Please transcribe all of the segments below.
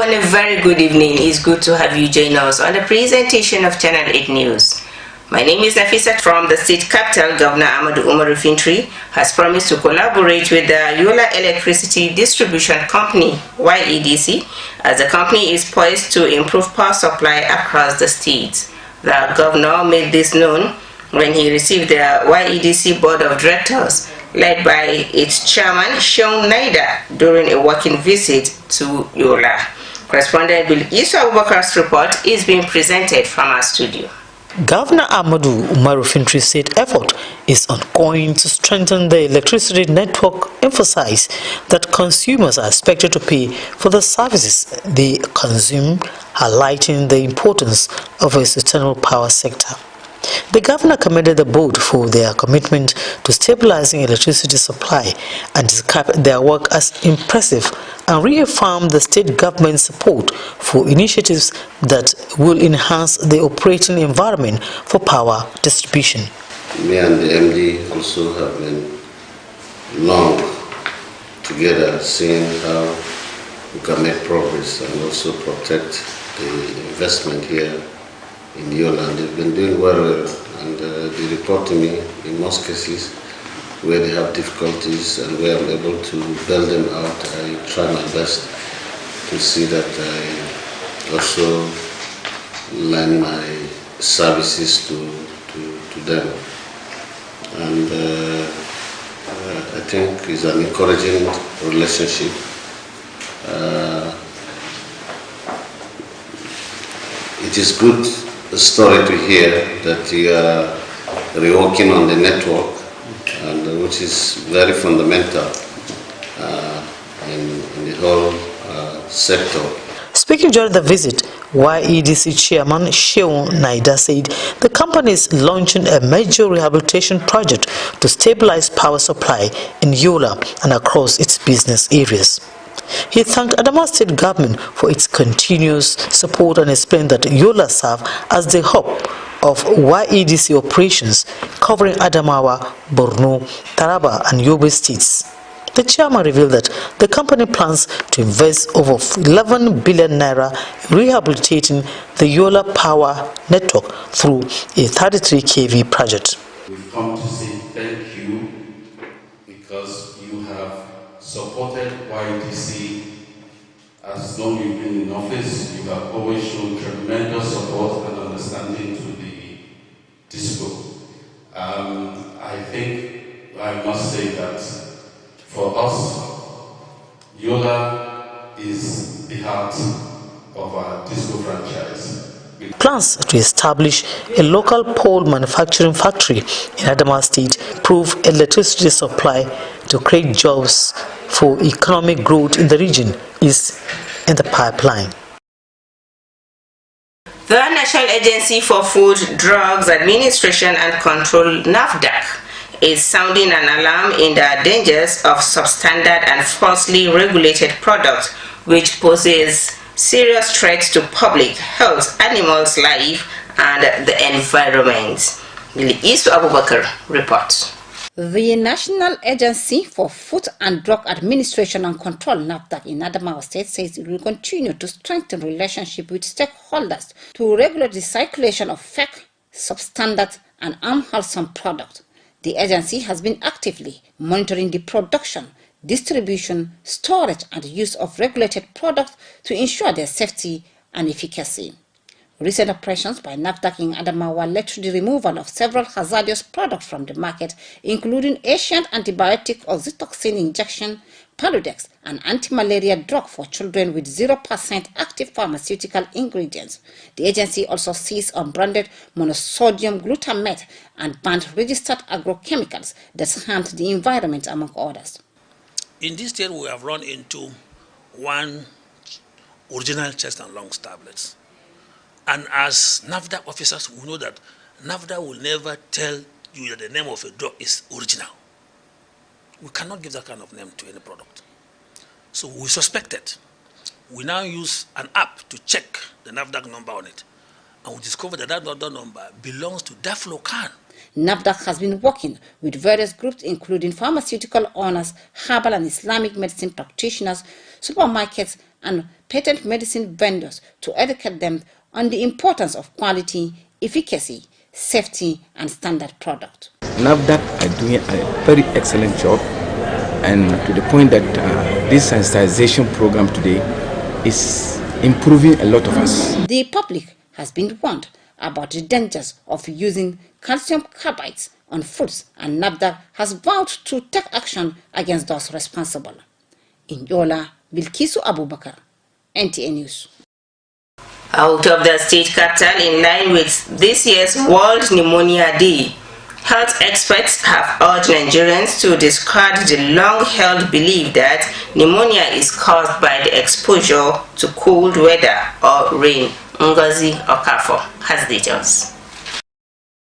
everyone a very good evening. It's good to have you join us on the presentation of Channel 8 News. My name is Nafisa from the state capital. Governor Ahmadu Umaru Fintri has promised to collaborate with the Yola Electricity Distribution Company, YEDC, as the company is poised to improve power supply across the state. The governor made this known when he received the YEDC Board of Directors, led by its chairman, Seun Naida, during a working visit to Yola. Correspondent Bilkisu Abubakar's report is being presented from our studio. Governor Ahmadu Umaru Fintri said effort is ongoing to strengthen the electricity network, emphasize that consumers are expected to pay for the services they consume, highlighting the importance of a sustainable power sector. The governor commended the board for their commitment to stabilizing electricity supply and described their work as impressive and reaffirmed the state government's support for initiatives that will enhance the operating environment for power distribution. Me and the MD also have been long together, seeing how we can make progress and also protect the investment here in Yola. They've been doing well, and they report to me in most cases where they have difficulties and where I'm able to bail them out. I try my best to see that I also lend my services to them. And I think it's an encouraging relationship. It is good story to hear that you are reworking on the network, and which is very fundamental in the whole sector. Speaking during the visit, YEDC chairman Seun Naida said the company is launching a major rehabilitation project to stabilize power supply in Yola and across its business areas. He thanked Adamawa State government for its continuous support and explained that Yola serves as the hub of YEDC operations covering Adamawa, Borno, Taraba and Yobe states. The chairman revealed that the company plans to invest over 11 billion naira in rehabilitating the Yola power network through a 33 kV project. We've come to say thank you because you have supported YEDC as long as you've been in office. You have always shown tremendous support and understanding to the DISCO. I think I must say that for us, Yola is the heart of our DISCO franchise. Plans to establish a local pole manufacturing factory in Adamawa State, improve electricity supply to create jobs for economic growth in the region is in the pipeline. The National Agency for Food, Drugs Administration and Control, NAFDAC, is sounding an alarm in the dangers of substandard and falsely regulated products, which poses serious threats to public health, animals' life, and the environment. Bilkisu Abubakar reports. The National Agency for Food and Drug Administration and Control, NAFDAC, in Adamawa State says it will continue to strengthen relationship with stakeholders to regulate the circulation of fake, substandard, and unwholesome products. The agency has been actively monitoring the production, distribution, storage, and use of regulated products to ensure their safety and efficacy. Recent operations by NAFDAC in Adamawa led to the removal of several hazardous products from the market, including Asian antibiotic oxytocin injection, Paludex, an anti-malaria drug for children with 0% active pharmaceutical ingredients. The agency also seized unbranded monosodium glutamate and banned registered agrochemicals that harmed the environment, among others. In this state, we have run into one original chest and lungs tablets. And as NAFDAC officers, we know that NAFDAC will never tell you that the name of a drug is original. We cannot give that kind of name to any product. So we suspected. We now use an app to check the NAFDAC number on it. And we discovered that that number belongs to Daflocan. NAFDAC has been working with various groups including pharmaceutical owners, herbal and Islamic medicine practitioners, supermarkets and patent medicine vendors to educate them on the importance of quality, efficacy, safety and standard product. NAFDAC are doing a very excellent job, and to the point that this sensitization program today is improving a lot of us. The public has been warned about the dangers of using calcium carbides on foods, and NAFDAC has vowed to take action against those responsible. In Yola, Bilkisu Abubakar, NTA News. Out of the state capital, in line with this year's World Pneumonia Day, health experts have urged Nigerians to discard the long-held belief that pneumonia is caused by the exposure to cold weather or rain. Ngozi Okafor has details.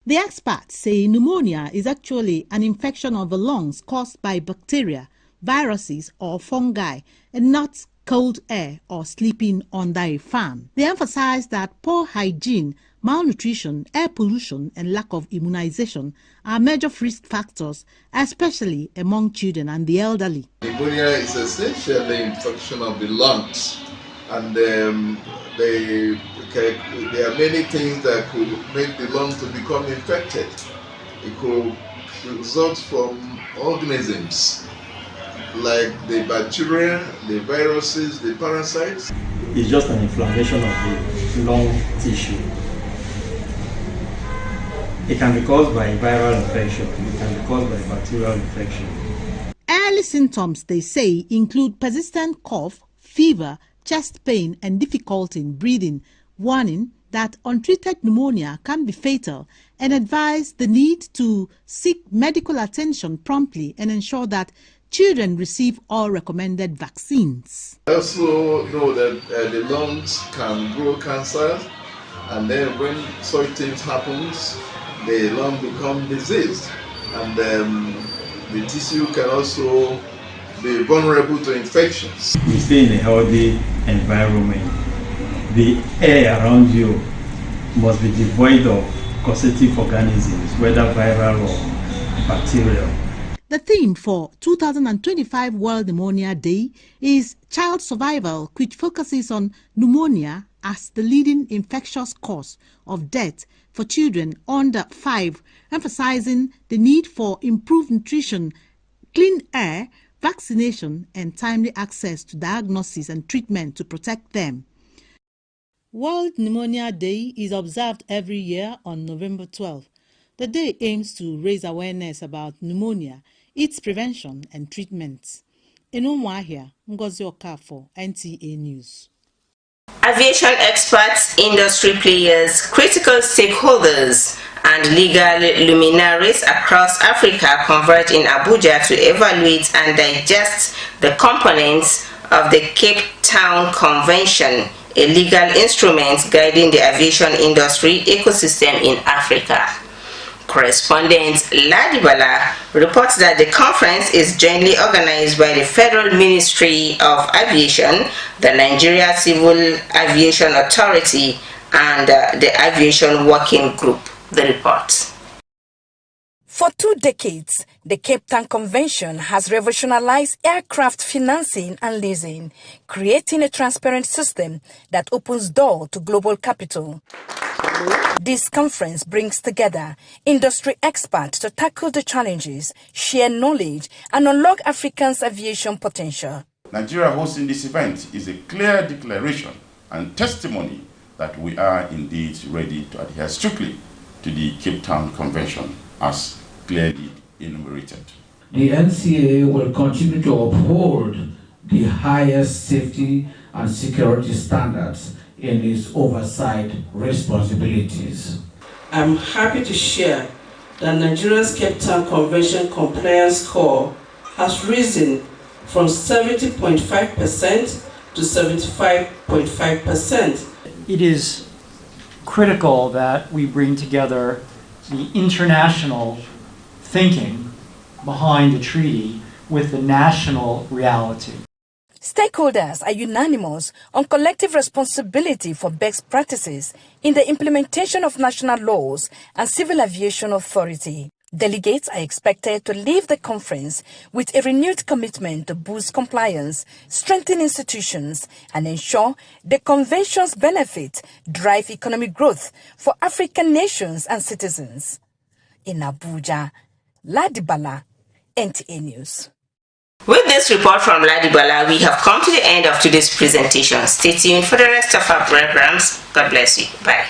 The experts say pneumonia is actually an infection of the lungs caused by bacteria, viruses or fungi, and not cold air or sleeping under a fan. They emphasize that poor hygiene, malnutrition, air pollution, and lack of immunization are major risk factors, especially among children and the elderly. Pneumonia is essentially an infection of the lungs, and there are many things that could make the lungs to become infected. It could result from organisms like the bacteria, the viruses, the parasites. It's just an inflammation of the lung tissue. It can be caused by viral infection, it can be caused by bacterial infection. Early symptoms, they say, include persistent cough, fever, chest pain, and difficulty in breathing, warning that untreated pneumonia can be fatal, and advise the need to seek medical attention promptly and ensure that children receive all recommended vaccines. I also know that the lungs can grow cancer, and then when such things happens, the lung become diseased, and the tissue can also be vulnerable to infections. You stay in a healthy environment. The air around you must be devoid of causative organisms, whether viral or bacterial. The theme for 2025 World Pneumonia Day is Child Survival, which focuses on pneumonia as the leading infectious cause of death for children under 5, emphasizing the need for improved nutrition, clean air, vaccination, and timely access to diagnosis and treatment to protect them. World Pneumonia Day is observed every year on November 12. The day aims to raise awareness about pneumonia, its prevention and treatment. In Umuahia, Ngozi Okafor, NTA News. Aviation experts, industry players, critical stakeholders, and legal luminaries across Africa converge in Abuja to evaluate and digest the components of the Cape Town Convention, a legal instrument guiding the aviation industry ecosystem in Africa. Correspondent Ladibala reports that the conference is jointly organized by the Federal Ministry of Aviation, the Nigeria Civil Aviation Authority, and the Aviation Working Group. The report. For 2 decades, the Cape Town Convention has revolutionized aircraft financing and leasing, creating a transparent system that opens doors to global capital. This conference brings together industry experts to tackle the challenges, share knowledge, and unlock Africa's aviation potential. Nigeria hosting this event is a clear declaration and testimony that we are indeed ready to adhere strictly to the Cape Town Convention as clearly enumerated. The NCAA will continue to uphold the highest safety and security standards in its oversight responsibilities. I'm happy to share that Nigeria's Cape Town Convention compliance score has risen from 70.5% to 75.5%. It is critical that we bring together the international thinking behind the treaty with the national reality. Stakeholders are unanimous on collective responsibility for best practices in the implementation of national laws and Civil Aviation Authority. Delegates are expected to leave the conference with a renewed commitment to boost compliance, strengthen institutions, and ensure the convention's benefits drive economic growth for African nations and citizens. In Abuja, Ladibala, NTA News. With this report from Ladibala, we have come to the end of today's presentation. Stay tuned for the rest of our programs. God bless you. Bye.